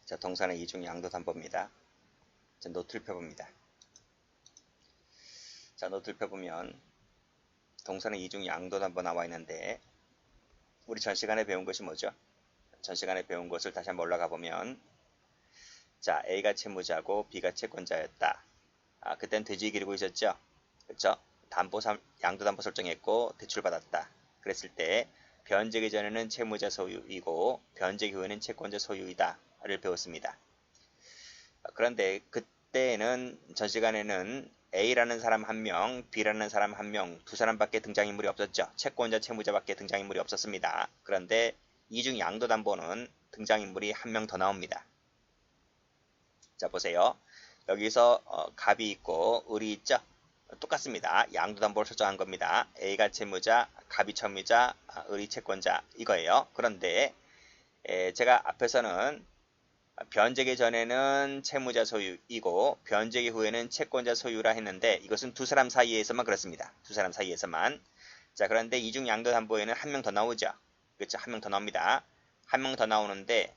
자, 동사는 이중 양도담보입니다. 자, 노트를 펴봅니다. 자, 노트를 펴보면 동사는 이중 양도담보 나와 있는데 우리 전 시간에 배운 것이 뭐죠? 전 시간에 배운 것을 다시 한번 올라가 보면 자, A가 채무자고 B가 채권자였다. 그땐 돼지 기르고 있었죠? 그렇죠? 양도담보 설정했고 대출받았다. 그랬을 때 변제기 전에는 채무자 소유이고 변제기 후에는 채권자 소유이다를 배웠습니다. 그런데 그때는 전 시간에는 A라는 사람 1명, B라는 사람 1명, 두 사람밖에 등장인물이 없었죠. 채권자, 채무자밖에 등장인물이 없었습니다. 그런데 이중 양도담보는 등장인물이 1명 더 나옵니다. 자, 보세요. 여기서 갑이 있고 을이 있죠. 똑같습니다. 양도담보를 설정한 겁니다. A가 채무자, 갑이 채무자, 을이 채권자 이거예요. 그런데 제가 앞에서는 변제기 전에는 채무자 소유이고 변제기 후에는 채권자 소유라 했는데 이것은 두 사람 사이에서만 그렇습니다. 두 사람 사이에서만. 자, 그런데 이중 양도담보에는 1명 더 나오죠. 그렇죠? 1명 더 나옵니다. 1명 더 나오는데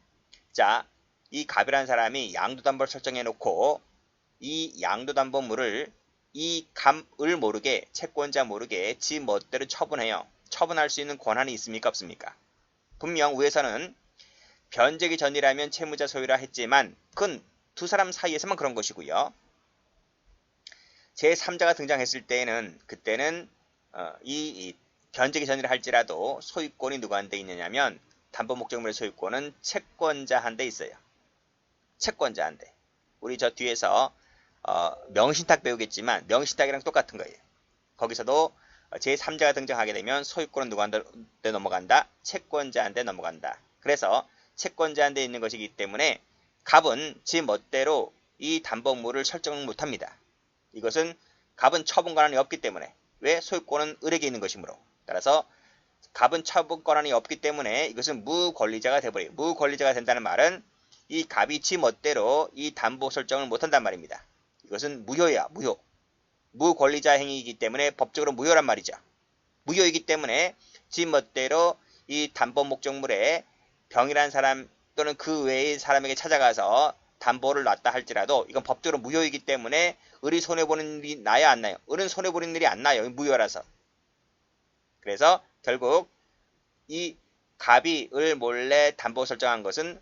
자, 이 갑이라는 사람이 양도담보를 설정해 놓고 이 양도담보물을 이 갑을 모르게 채권자 모르게 지 멋대로 처분해요. 처분할 수 있는 권한이 있습니까? 없습니까? 분명 위에서는 변제기 전이라면 채무자 소유라 했지만 그건 두 사람 사이에서만 그런 것이고요. 제3자가 등장했을 때에는 그때는 이 변제기 전이라 할지라도 소유권이 누구한테 있느냐면 담보 목적물의 소유권은 채권자한테 있어요. 채권자한테. 우리 저 뒤에서 명신탁 배우겠지만 명신탁이랑 똑같은 거예요. 거기서도 제3자가 등장하게 되면 소유권은 누구한테 넘어간다? 채권자한테 넘어간다. 그래서 채권자한테 있는 것이기 때문에 갑은 지 멋대로 이 담보물을 설정 못합니다. 이것은 갑은 처분 권한이 없기 때문에 왜? 소유권은 을에게 있는 것이므로. 따라서 갑은 처분 권한이 없기 때문에 이것은 무권리자가 되어버려요. 무권리자가 된다는 말은 이 갑이 지 멋대로 이 담보 설정을 못한단 말입니다. 이것은 무효야. 무효. 무권리자 행위이기 때문에 법적으로 무효란 말이죠. 무효이기 때문에 지 멋대로 이 담보 목적물에 병이란 사람 또는 그 외의 사람에게 찾아가서 담보를 놨다 할지라도 이건 법적으로 무효이기 때문에 을이 손해보는 일이 나야 안 나요? 을은 손해보는 일이 안 나요. 무효라서. 그래서 결국 이 갑이 을 몰래 담보 설정한 것은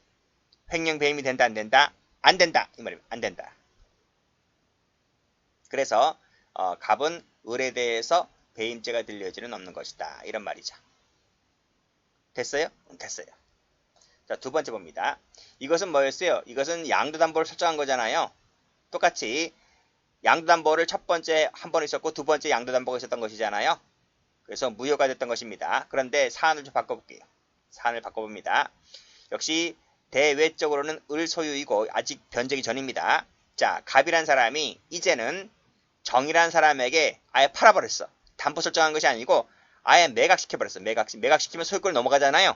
횡령 배임이 된다 안 된다? 안 된다. 이 말입니다. 안 된다. 그래서 갑은 을에 대해서 배임죄가 될 여지는 없는 것이다. 이런 말이죠. 됐어요? 됐어요. 자, 두 번째 봅니다. 이것은 뭐였어요? 이것은 양도담보를 설정한 거잖아요. 똑같이 양도담보를 첫 번째 한 번 있었고 두 번째 양도담보가 있었던 것이잖아요. 그래서 무효가 됐던 것입니다. 그런데 사안을 좀 바꿔볼게요. 사안을 바꿔봅니다. 역시 대외적으로는 을 소유이고 아직 변제기 전입니다. 자, 갑이란 사람이 이제는 정이란 사람에게 아예 팔아버렸어. 담보 설정한 것이 아니고 아예 매각시켜버렸어. 매각시키면 소유권이 넘어가잖아요.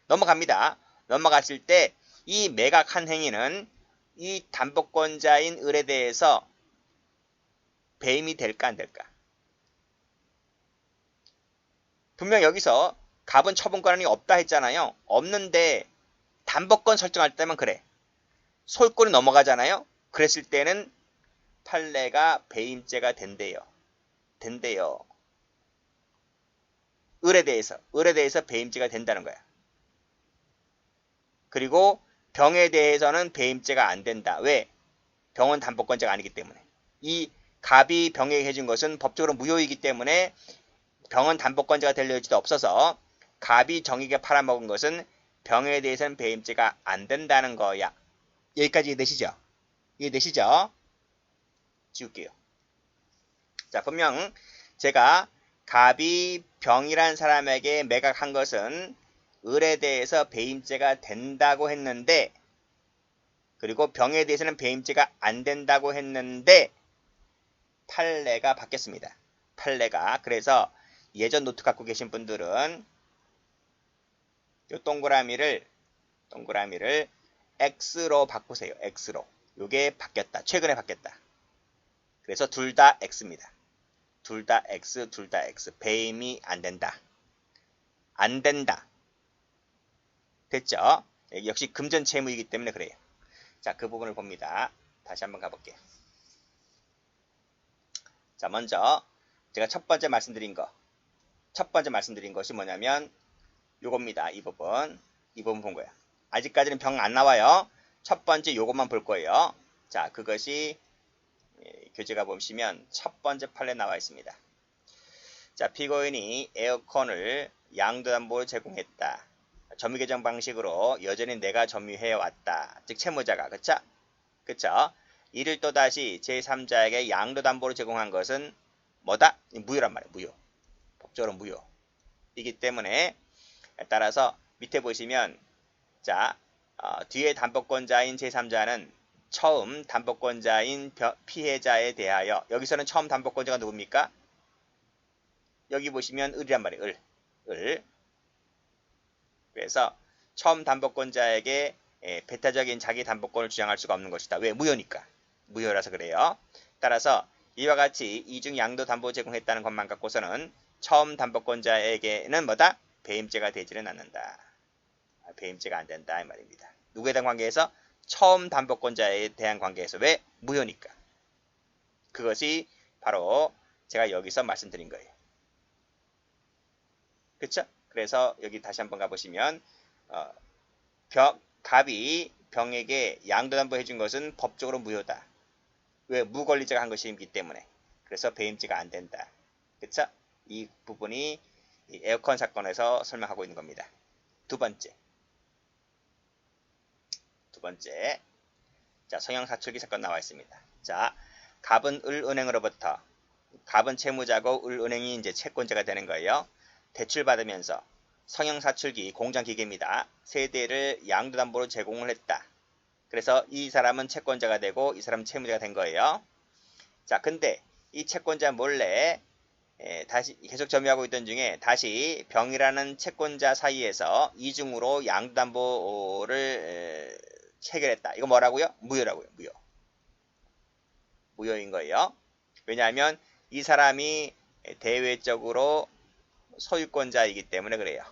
넘어갑니다. 넘어갔을 때 이 매각한 행위는 이 담보권자인 을에 대해서 배임이 될까 안 될까? 분명 여기서 갑은 처분 권한이 없다 했잖아요. 없는데 담보권 설정할 때만 그래. 소유권이 넘어가잖아요. 그랬을 때는 판례가 배임죄가 된대요. 을에 대해서 배임죄가 된다는 거야. 그리고 병에 대해서는 배임죄가 안 된다. 왜? 병은 담보권자가 아니기 때문에. 이 갑이 병에게 해준 것은 법적으로 무효이기 때문에 병은 담보권자가 될 여지도 없어서 갑이 정에게 팔아먹은 것은 병에 대해서는 배임죄가 안 된다는 거야. 여기까지 이해되시죠? 이해되시죠? 지울게요. 자, 분명 제가 갑이 병이란 사람에게 매각한 것은 을에 대해서 배임죄가 된다고 했는데 그리고 병에 대해서는 배임죄가 안 된다고 했는데 판례가 바뀌었습니다. 판례가. 그래서 예전 노트 갖고 계신 분들은 이 동그라미를 X로 바꾸세요. X로. 이게 바뀌었다. 최근에 바뀌었다. 그래서 둘 다 X입니다. 둘 다 X, 둘 다 X. 배임이 안 된다. 안 된다. 됐죠? 역시 금전 채무이기 때문에 그래요. 자, 그 부분을 봅니다. 다시 한번 가볼게요. 자, 먼저 제가 첫 번째 말씀드린 것이 뭐냐면 요겁니다. 이 부분 본 거예요. 아직까지는 병 안 나와요. 첫 번째 요것만 볼 거예요. 자, 그것이 교재가 보시면 첫 번째 판에 나와 있습니다. 자, 피고인이 에어컨을 양도담보로 제공했다. 점유개정 방식으로 여전히 내가 점유해 왔다. 즉 채무자가 그쵸? 이를 또다시 제3자에게 양도담보로 제공한 것은 뭐다? 무효란 말이에요. 무효. 법적으로 무효이기 때문에 따라서 밑에 보시면 자 뒤에 담보권자인 제3자는 처음 담보권자인 피해자에 대하여 여기서는 처음 담보권자가 누굽니까? 여기 보시면 을이란 말이에요. 을. 그래서 처음 담보권자에게 배타적인 자기 담보권을 주장할 수가 없는 것이다. 왜? 무효니까. 무효라서 그래요. 따라서 이와 같이 이중 양도 담보 제공했다는 것만 갖고서는 처음 담보권자에게는 뭐다? 배임죄가 되지는 않는다. 배임죄가 안 된다 이 말입니다. 누구에 대한 관계에서? 처음 담보권자에 대한 관계에서. 왜? 무효니까. 그것이 바로 제가 여기서 말씀드린 거예요. 그쵸? 그래서 여기 다시 한번 가보시면 갑이 병에게 양도담보 해준 것은 법적으로 무효다. 왜? 무권리자가 한 것이기 때문에. 그래서 배임죄가 안 된다. 그쵸? 이 부분이 이 에어컨 사건에서 설명하고 있는 겁니다. 두 번째. 자, 성형사출기 사건 나와 있습니다. 자, 갑은 을은행으로부터 갑은 채무자고 을은행이 이제 채권자가 되는 거예요. 대출받으면서 성형사출기 공장기계입니다. 세 대를 양도담보로 제공을 했다. 그래서 이 사람은 채권자가 되고 이 사람은 채무자가 된 거예요. 자, 근데 이 채권자 몰래 다시 계속 점유하고 있던 중에 다시 병이라는 채권자 사이에서 이중으로 양도담보를 체결했다. 이거 뭐라고요? 무효라고요. 무효인 거예요. 왜냐하면 이 사람이 대외적으로 소유권자이기 때문에 그래요.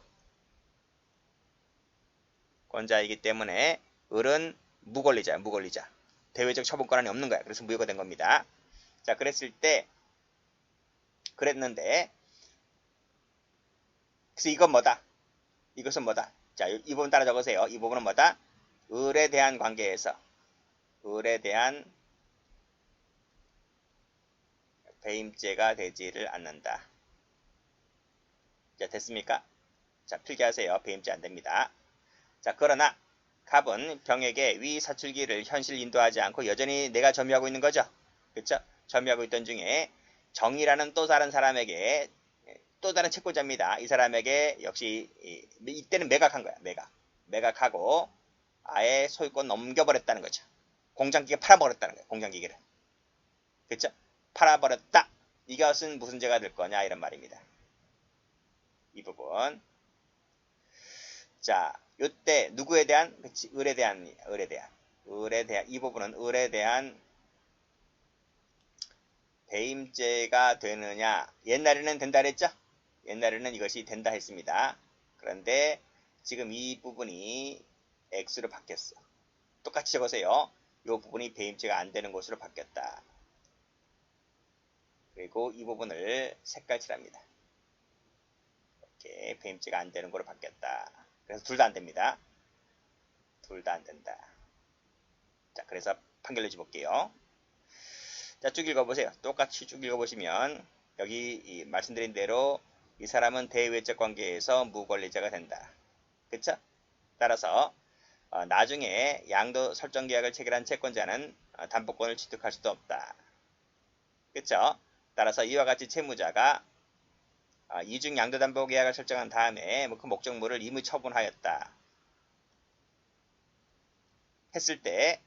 권자이기 때문에 을은 무권리자. 대외적 처분권한이 없는 거야. 그래서 무효가 된 겁니다. 자, 그랬는데 그래서 이건 뭐다? 이것은 뭐다? 자, 이 부분 따라 적으세요. 이 부분은 뭐다? 을에 대한 관계에서 을에 대한 배임죄가 되지를 않는다. 자, 됐습니까? 자, 필기하세요. 배임죄 안 됩니다. 자, 그러나 갑은 병에게 위 사출기를 현실 인도하지 않고 여전히 내가 점유하고 있는 거죠. 그렇죠? 점유하고 있던 중에 정이라는 또 다른 사람에게 또 다른 채권자입니다. 이 사람에게 역시 이때는 매각한 거야. 매각하고 아예 소유권 넘겨버렸다는 거죠. 공장기계 팔아버렸다는 거예요. 공장기계를. 그렇죠? 팔아버렸다. 이것은 무슨 죄가 될 거냐 이런 말입니다. 이 부분. 자, 요때 누구에 대한? 그치, 을에 대한 이 부분은 을에 대한 배임죄가 되느냐? 옛날에는 된다 그랬죠? 옛날에는 이것이 된다 했습니다. 그런데 지금 이 부분이 X로 바뀌었어. 똑같이 적으세요. 이 부분이 배임죄가 안 되는 것으로 바뀌었다. 그리고 이 부분을 색깔칠합니다. 이렇게 배임죄가 안 되는 걸로 바뀌었다. 그래서 둘 다 안 됩니다. 둘 다 안 된다. 자, 그래서 판결 내줘볼게요. 자, 쭉 읽어보세요. 똑같이 쭉 읽어보시면 여기 말씀드린 대로 이 사람은 대외적 관계에서 무권리자가 된다. 그쵸? 따라서 나중에 양도 설정 계약을 체결한 채권자는 담보권을 취득할 수도 없다. 그쵸? 따라서 이와 같이 채무자가 이중 양도담보 계약을 설정한 다음에 그 목적물을 임의 처분하였다 했을 때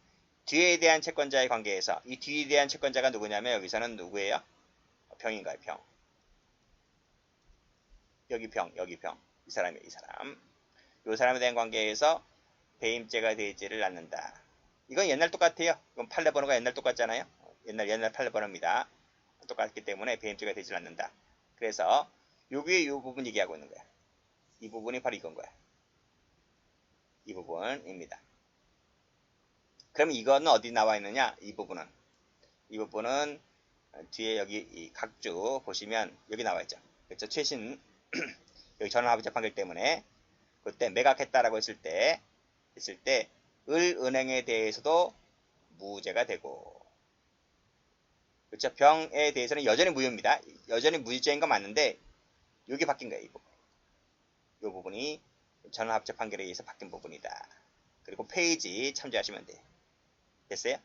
뒤에 대한 채권자의 관계에서 이 뒤에 대한 채권자가 누구냐면 여기서는 누구예요? 병인가요? 병. 여기 병. 이 사람이에요. 이 사람. 이 사람에 대한 관계에서 배임죄가 되지를 않는다. 이건 옛날 똑같아요. 이건 판례 번호가 옛날 똑같잖아요. 옛날 판례 번호입니다. 똑같기 때문에 배임죄가 되지를 않는다. 그래서 여기에 이 부분 얘기하고 있는 거야. 이 부분이 바로 이건 거야. 이 부분입니다. 그럼 이거는 어디 나와 있느냐? 이 부분은 뒤에 여기 이 각주 보시면 여기 나와 있죠. 그렇죠? 최신 여기 전환합의체 판결 때문에 그때 매각했다라고 했을 때 을 은행에 대해서도 무죄가 되고, 그렇죠? 병에 대해서는 여전히 무효입니다. 여전히 무죄인 건 맞는데 여기 바뀐 거예요. 이 부분이 전환합의체 판결에 의해서 바뀐 부분이다. 그리고 페이지 참조하시면 돼요. 됐어요?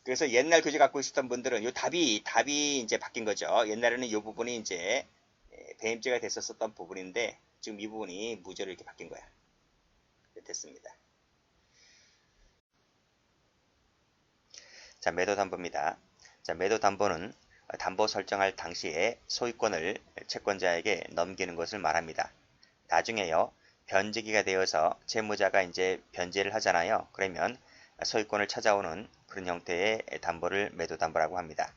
그래서 옛날 교재 갖고 있었던 분들은 요 답이 이제 바뀐 거죠. 옛날에는 이 부분이 이제 배임죄가 됐었던 부분인데 지금 이 부분이 무죄로 이렇게 바뀐 거야. 됐습니다. 자, 매도담보입니다. 자, 매도담보는 담보 설정할 당시에 소유권을 채권자에게 넘기는 것을 말합니다. 나중에요, 변제기가 되어서 채무자가 이제 변제를 하잖아요. 그러면 소유권을 찾아오는 그런 형태의 담보를 매도담보라고 합니다.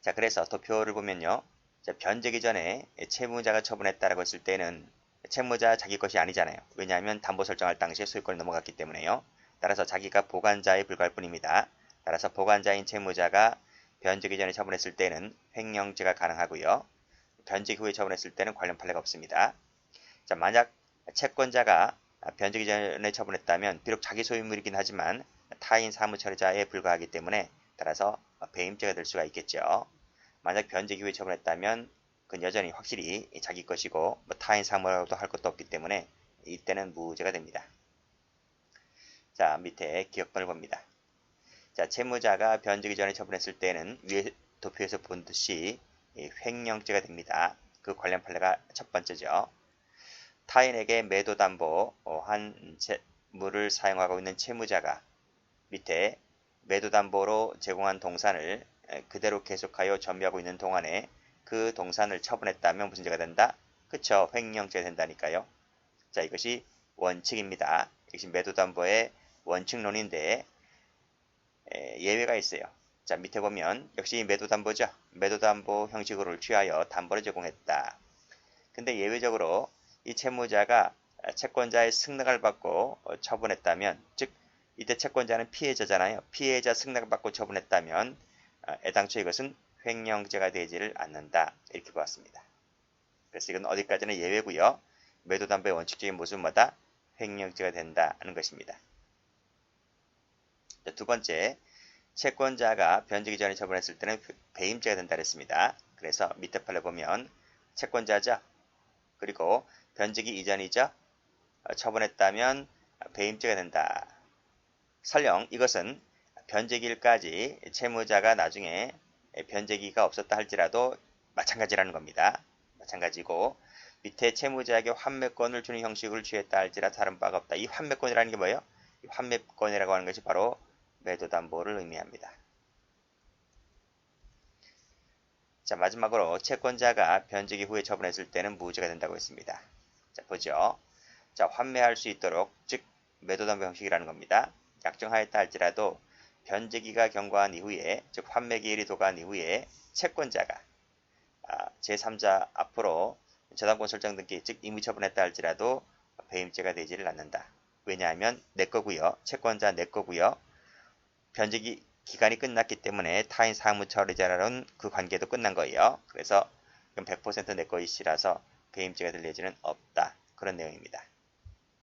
자, 그래서 도표를 보면요. 자, 변제기 전에 채무자가 처분했다라고 했을 때는 채무자 자기 것이 아니잖아요. 왜냐하면 담보 설정할 당시에 소유권이 넘어갔기 때문에요. 따라서 자기가 보관자에 불과할 뿐입니다. 따라서 보관자인 채무자가 변제기 전에 처분했을 때는 횡령죄가 가능하고요. 변제기 후에 처분했을 때는 관련 판례가 없습니다. 자, 만약 채권자가 변제기 전에 처분했다면 비록 자기 소유물이긴 하지만 타인 사무처리자에 불과하기 때문에 따라서 배임죄가 될 수가 있겠죠. 만약 변제기 후에 처분했다면 그건 여전히 확실히 자기 것이고 타인 사무라고도 할 것도 없기 때문에 이때는 무죄가 됩니다. 자, 밑에 기억번을 봅니다. 자, 채무자가 변제기 전에 처분했을 때는 위에 도표에서 본 듯이 횡령죄가 됩니다. 그 관련 판례가 첫 번째죠. 타인에게 매도담보한 채무를 사용하고 있는 채무자가 밑에 매도담보로 제공한 동산을 그대로 계속하여 점유하고 있는 동안에 그 동산을 처분했다면 무슨 죄가 된다? 그쵸, 횡령죄가 된다니까요. 자, 이것이 원칙입니다. 이것이 매도담보의 원칙론인데 예외가 있어요. 자, 밑에 보면 역시 매도담보죠. 매도담보 형식으로 취하여 담보를 제공했다. 근데 예외적으로 이 채무자가 채권자의 승낙을 받고 처분했다면, 즉 이때 채권자는 피해자잖아요. 피해자 승낙을 받고 처분했다면 애당초 이것은 횡령죄가 되지를 않는다. 이렇게 보았습니다. 그래서 이건 어디까지나 예외고요. 매도담보의 원칙적인 모습마다 횡령죄가 된다는 것입니다. 자, 두 번째, 채권자가 변제기 전에 처분했을 때는 배임죄가 된다 그랬습니다. 그래서 밑에 판례 보면 채권자죠. 그리고 변제기 이전이죠. 처분했다면 배임죄가 된다. 설령 이것은 변제기일까지 채무자가 나중에 변제기가 없었다 할지라도 마찬가지라는 겁니다. 마찬가지고 밑에 채무자에게 환매권을 주는 형식을 취했다 할지라도 다른 바가 없다. 이 환매권이라는 게 뭐예요? 이 환매권이라고 하는 것이 바로 매도담보를 의미합니다. 자, 마지막으로 채권자가 변제기 후에 처분했을 때는 무죄가 된다고 했습니다. 자, 보죠. 자, 환매할 수 있도록, 즉 매도담보 형식이라는 겁니다. 약정하였다 할지라도 변제기가 경과한 이후에, 즉 환매기일이 도과한 이후에 채권자가 제3자 앞으로 저당권 설정 등기, 즉 임의처분했다 할지라도 배임죄가 되지를 않는다. 왜냐하면 내 거고요. 채권자 내 거고요. 변제기 기간이 끝났기 때문에 타인 사무처리자라는 그 관계도 끝난 거예요. 그래서 100% 내 것이라서 배임죄가 될 여지는 없다. 그런 내용입니다.